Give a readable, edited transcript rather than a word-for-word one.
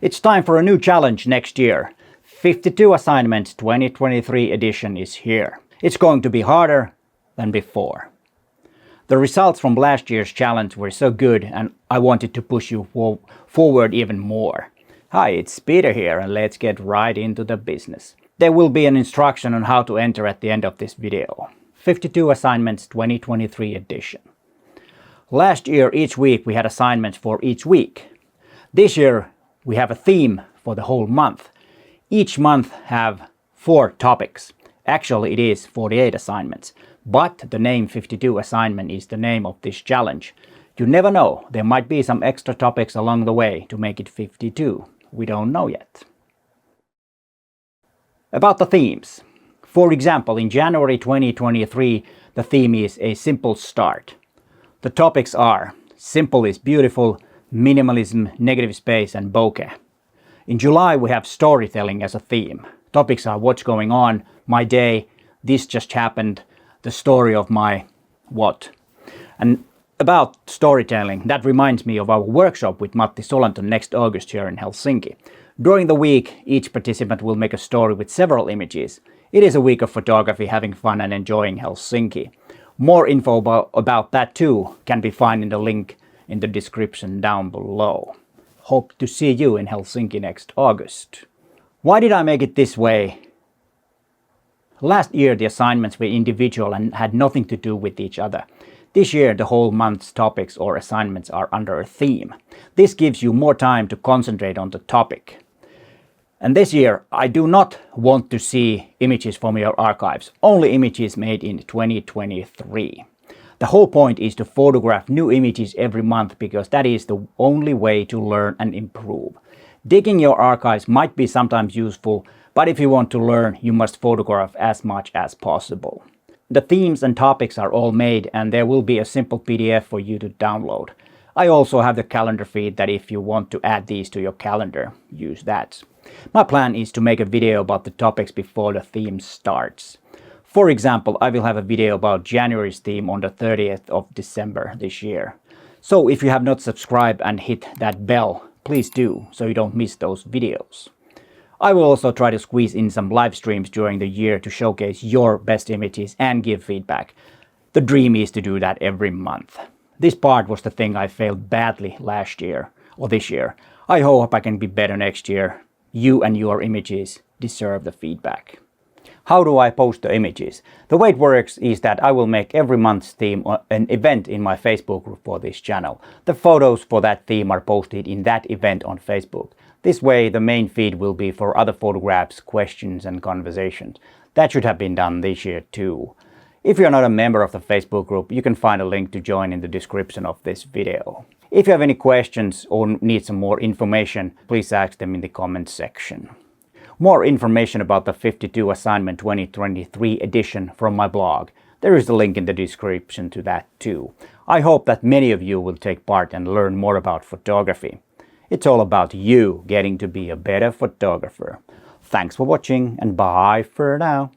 It's time for a new challenge next year. 52 Assignments 2023 edition is here. It's going to be harder than before. The results from last year's challenge were so good and I wanted to push you forward even more. Hi, it's Peter here and let's get right into the business. There will be an instruction on how to enter at the end of this video. 52 Assignments 2023 edition. Last year, each week we had assignments for each week. This year we have a theme for the whole month. Each month have 4 topics. Actually it is 48 assignments, but the name 52 assignment is the name of this challenge. You never know, there might be some extra topics along the way to make it 52. We don't know yet. About the themes. For example, in January 2023, the theme is A Simple Start. The topics are Simple is Beautiful, Minimalism, Negative Space and Bokeh. In July we have Storytelling as a theme. Topics are What's Going On, My Day, This Just Happened, the story of my what. And about storytelling, that reminds me of our workshop with Matti Solanto next August here in Helsinki. During the week, each participant will make a story with several images. It is a week of photography, having fun and enjoying Helsinki. More info about that too can be found in the link in the description down below. Hope to see you in Helsinki next August. Why did I make it this way? Last year the assignments were individual and had nothing to do with each other. This year the whole month's topics or assignments are under a theme. This gives you more time to concentrate on the topic. And this year I do not want to see images from your archives, only images made in 2023. The whole point is to photograph new images every month because that is the only way to learn and improve. Digging your archives might be sometimes useful, but if you want to learn, you must photograph as much as possible. The themes and topics are all made and there will be a simple PDF for you to download. I also have the calendar feed that if you want to add these to your calendar, use that. My plan is to make a video about the topics before the theme starts. For example, I will have a video about January's theme on the 30th of December this year. So if you have not subscribed and hit that bell, please do, so you don't miss those videos. I will also try to squeeze in some live streams during the year to showcase your best images and give feedback. The dream is to do that every month. This part was the thing I failed badly last year, or this year. I hope I can be better next year. You and your images deserve the feedback. How do I post the images? The way it works is that I will make every month's theme an event in my Facebook group for this channel. The photos for that theme are posted in that event on Facebook. This way the main feed will be for other photographs, questions and conversations. That should have been done this year too. If you're not a member of the Facebook group, you can find a link to join in the description of this video. If you have any questions or need some more information, please ask them in the comments section. More information about the 52 Assignment 2023 edition from my blog. There is a link in the description to that too. I hope that many of you will take part and learn more about photography. It's all about you getting to be a better photographer. Thanks for watching and bye for now.